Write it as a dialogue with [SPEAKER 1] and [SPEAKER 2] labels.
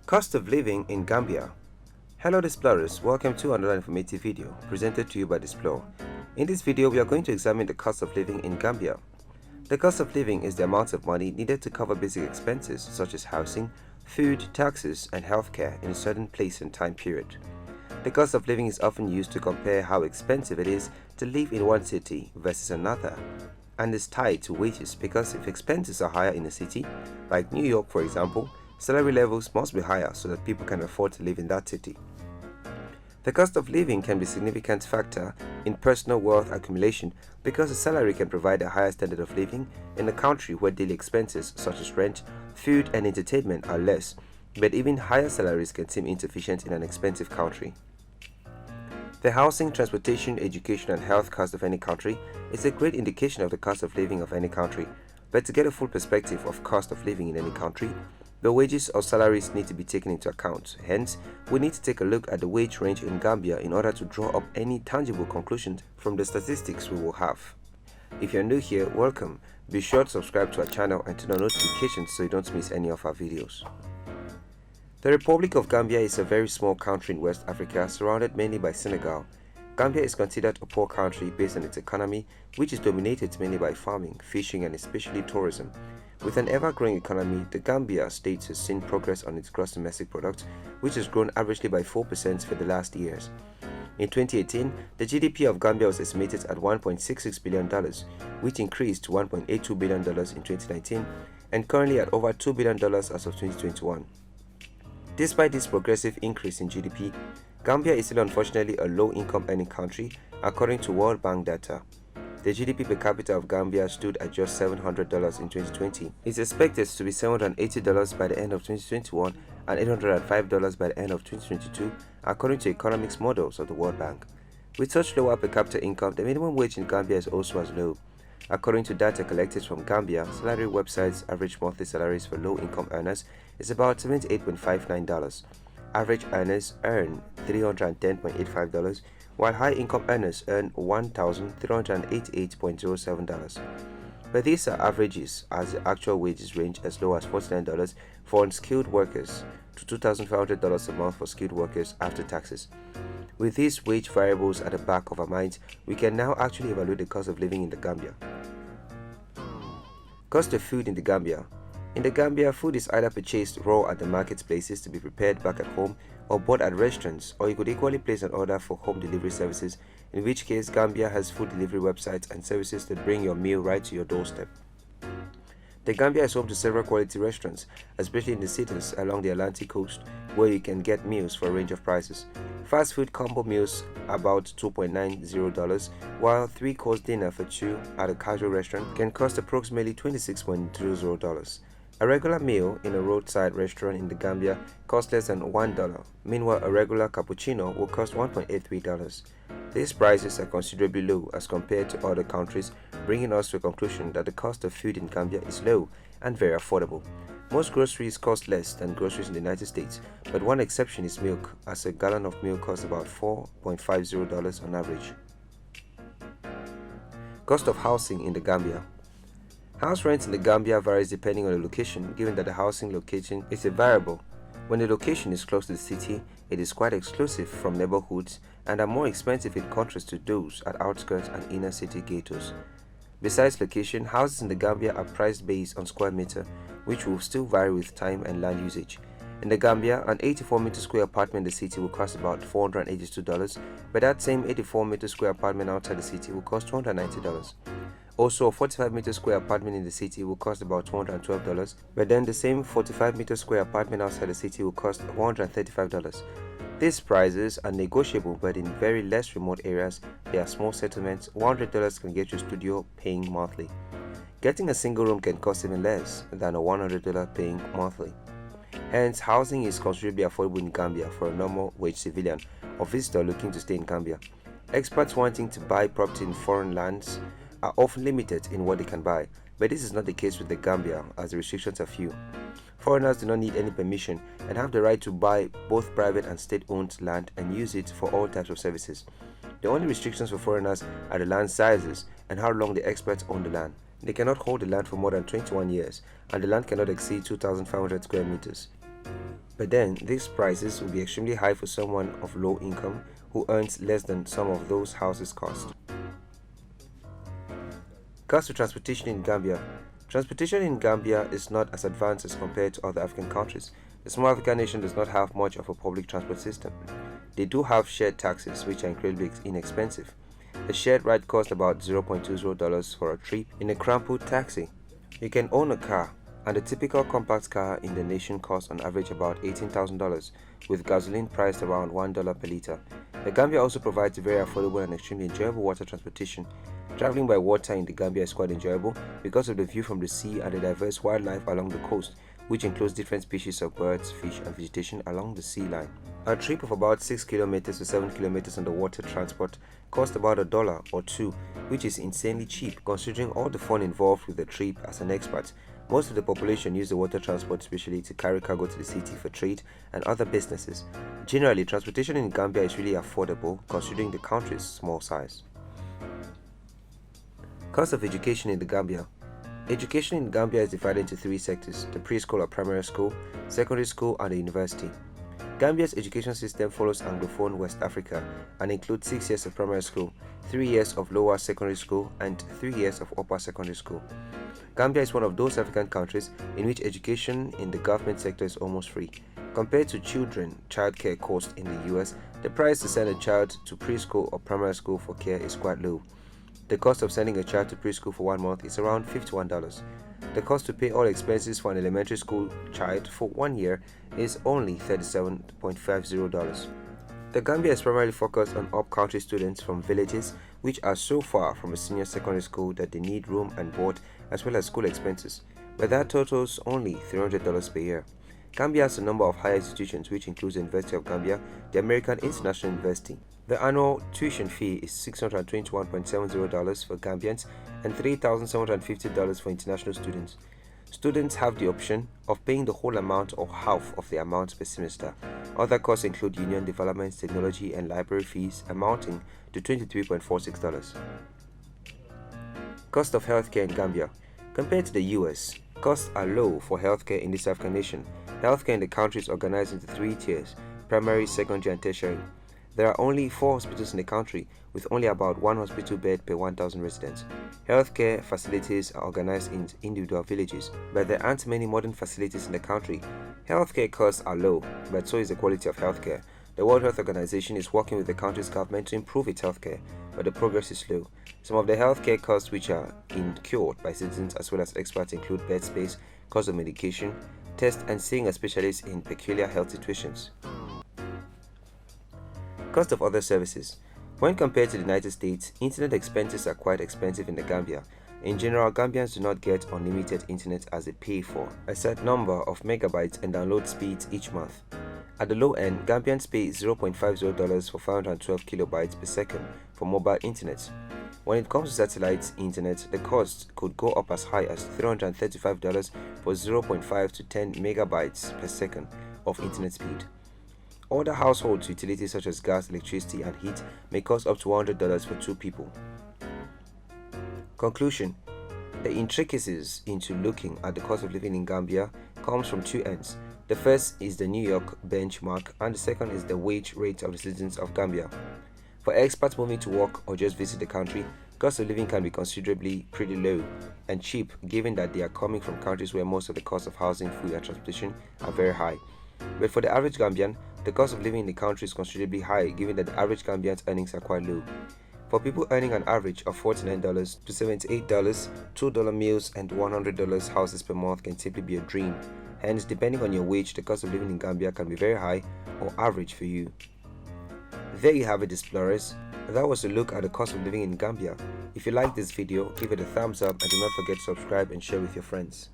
[SPEAKER 1] Cost of living in Gambia. Hello explorers, welcome to another informative video presented to you by Explore. In this video, we are going to examine the cost of living in Gambia. The cost of living is the amount of money needed to cover basic expenses such as housing, food, taxes, and healthcare in a certain place and time period. The cost of living is often used to compare how expensive it is to live in one city versus another, and is tied to wages because if expenses are higher in a city, like New York for example, salary levels must be higher so that people can afford to live in that city. The cost of living can be a significant factor in personal wealth accumulation because a salary can provide a higher standard of living in a country where daily expenses such as rent, food, and entertainment are less, but even higher salaries can seem insufficient in an expensive country. The housing, transportation, education, and health cost of any country is a great indication of the cost of living of any country, but to get a full perspective of cost of living in any country, the wages or salaries need to be taken into account. Hence, we need to take a look at the wage range in Gambia in order to draw up any tangible conclusions from the statistics we will have. If you're new here, welcome. Be sure to subscribe to our channel and turn on notifications so you don't miss any of our videos. The Republic of Gambia is a very small country in West Africa surrounded mainly by Senegal. Gambia is considered a poor country based on its economy, which is dominated mainly by farming, fishing, and especially tourism. With an ever-growing economy, the Gambia state has seen progress on its gross domestic product, which has grown averagely by 4% for the last years. In 2018, the GDP of Gambia was estimated at $1.66 billion, which increased to $1.82 billion in 2019 and currently at over $2 billion as of 2021. Despite this progressive increase in GDP, Gambia is still unfortunately a low-income earning country according to World Bank data. The GDP per capita of Gambia stood at just $700 in 2020. It's expected to be $780 by the end of 2021 and $805 by the end of 2022 according to economics models of the World Bank. With such lower per capita income, the minimum wage in Gambia is also as low. According to data collected from Gambia, salary websites' average monthly salaries for low-income earners is about $78.59. Average earners earn $310.85, while high-income earners earn $1,388.07. But these are averages, as the actual wages range as low as $49 for unskilled workers to $2,500 a month for skilled workers after taxes. With these wage variables at the back of our minds, we can now actually evaluate the cost of living in the Gambia. Cost of food in the Gambia. In the Gambia, food is either purchased raw at the marketplaces to be prepared back at home or bought at restaurants, or you could equally place an order for home delivery services, in which case Gambia has food delivery websites and services that bring your meal right to your doorstep. The Gambia is home to several quality restaurants, especially in the cities along the Atlantic coast, where you can get meals for a range of prices. Fast food combo meals about $2.90, while three-course dinner for two at a casual restaurant can cost approximately $26.00. A regular meal in a roadside restaurant in the Gambia costs less than $1. Meanwhile, a regular cappuccino will cost $1.83. These prices are considerably low as compared to other countries, bringing us to a conclusion that the cost of food in Gambia is low and very affordable. Most groceries cost less than groceries in the United States, but one exception is milk, as a gallon of milk costs about $4.50 on average. Cost of housing in the Gambia. House rent in the Gambia varies depending on the location, given that the housing location is a variable. When the location is close to the city, it is quite exclusive from neighborhoods and are more expensive in contrast to those at outskirts and inner city ghettos. Besides location, houses in the Gambia are priced based on square meter, which will still vary with time and land usage. In the Gambia, an 84-meter square apartment in the city will cost about $482, but that same 84-meter square apartment outside the city will cost $290. Also, a 45-meter square apartment in the city will cost about $212, but then the same 45-meter square apartment outside the city will cost $135. These prices are negotiable, but in very less remote areas, there are small settlements. $100 can get you a studio paying monthly. Getting a single room can cost even less than a $100 paying monthly. Hence, housing is considerably affordable in Gambia for a normal wage civilian or visitor looking to stay in Gambia. Experts wanting to buy property in foreign lands are often limited in what they can buy, but this is not the case with the Gambia as the restrictions are few. Foreigners do not need any permission and have the right to buy both private and state-owned land and use it for all types of services. The only restrictions for foreigners are the land sizes and how long the experts own the land. They cannot hold the land for more than 21 years, and the land cannot exceed 2,500 square meters. But then, these prices will be extremely high for someone of low income who earns less than some of those houses cost. Cost of transportation in Gambia. Transportation in Gambia is not as advanced as compared to other African countries. The small African nation does not have much of a public transport system. They do have shared taxis, which are incredibly inexpensive. A shared ride costs about $0.20 for a trip in a crumpled taxi. You can own a car, and a typical compact car in the nation costs on average about $18,000, with gasoline priced around $1 per liter. The Gambia also provides very affordable and extremely enjoyable water transportation. Traveling by water in the Gambia is quite enjoyable because of the view from the sea and the diverse wildlife along the coast, which includes different species of birds, fish, and vegetation along the sea line. A trip of about 6 kilometers to 7 kilometers on the water transport costs about $1 or $2, which is insanely cheap considering all the fun involved with the trip. As an expert, most of the population use the water transport especially to carry cargo to the city for trade and other businesses. Generally, transportation in Gambia is really affordable considering the country's small size. Cost of education in the Gambia. Education in Gambia is divided into three sectors: the preschool or primary school, secondary school, and the university. Gambia's education system follows Anglophone West Africa and includes 6 years of primary school, 3 years of lower secondary school, and 3 years of upper secondary school. Gambia is one of those African countries in which education in the government sector is almost free. Compared to childcare costs in the US, the price to send a child to preschool or primary school for care is quite low. The cost of sending a child to preschool for 1 month is around $51. The cost to pay all expenses for an elementary school child for 1 year is only $37.50. The Gambia is primarily focused on up-country students from villages which are so far from a senior secondary school that they need room and board as well as school expenses, but that totals only $300 per year. Gambia has a number of higher institutions which includes the University of Gambia, the American International University. The annual tuition fee is $621.70 for Gambians and $3,750 for international students. Students have the option of paying the whole amount or half of the amount per semester. Other costs include union development, technology, and library fees amounting to $23.46. Cost of healthcare in Gambia. Compared to the US, costs are low for healthcare in this African nation. Healthcare in the country is organized into 3 tiers: primary, secondary, and tertiary. There are only 4 hospitals in the country, with only about 1 hospital bed per 1,000 residents. Healthcare facilities are organized in individual villages, but there aren't many modern facilities in the country. Healthcare costs are low, but so is the quality of healthcare. The World Health Organization is working with the country's government to improve its healthcare, but the progress is slow. Some of the healthcare costs which are incurred by citizens as well as experts include bed space, cost of medication, tests, and seeing a specialist in peculiar health situations. Cost of other services. When compared to the United States, internet expenses are quite expensive in the Gambia. In general, Gambians do not get unlimited internet as they pay for a set number of megabytes and download speeds each month. At the low end, Gambians pay $0.50 for 512 kilobytes per second for mobile internet. When it comes to satellite internet, the cost could go up as high as $335 for 0.5 to 10 megabytes per second of internet speed. Other household utilities such as gas, electricity, and heat may cost up to $100 for 2 people. Conclusion. The intricacies into looking at the cost of living in Gambia comes from 2 ends. The first is the New York benchmark, and the second is the wage rate of the citizens of Gambia. For experts moving to work or just visit the country, cost of living can be considerably pretty low and cheap, given that they are coming from countries where most of the costs of housing, food, and transportation are very high. But for the average Gambian, the cost of living in the country is considerably high, given that the average Gambian's earnings are quite low. For people earning an average of $49 to $78, $2 meals and $100 houses per month can simply be a dream. Hence, depending on your wage, the cost of living in Gambia can be very high or average for you. There you have it, explorers. That was a look at the cost of living in Gambia. If you liked this video, give it a thumbs up and do not forget to subscribe and share with your friends.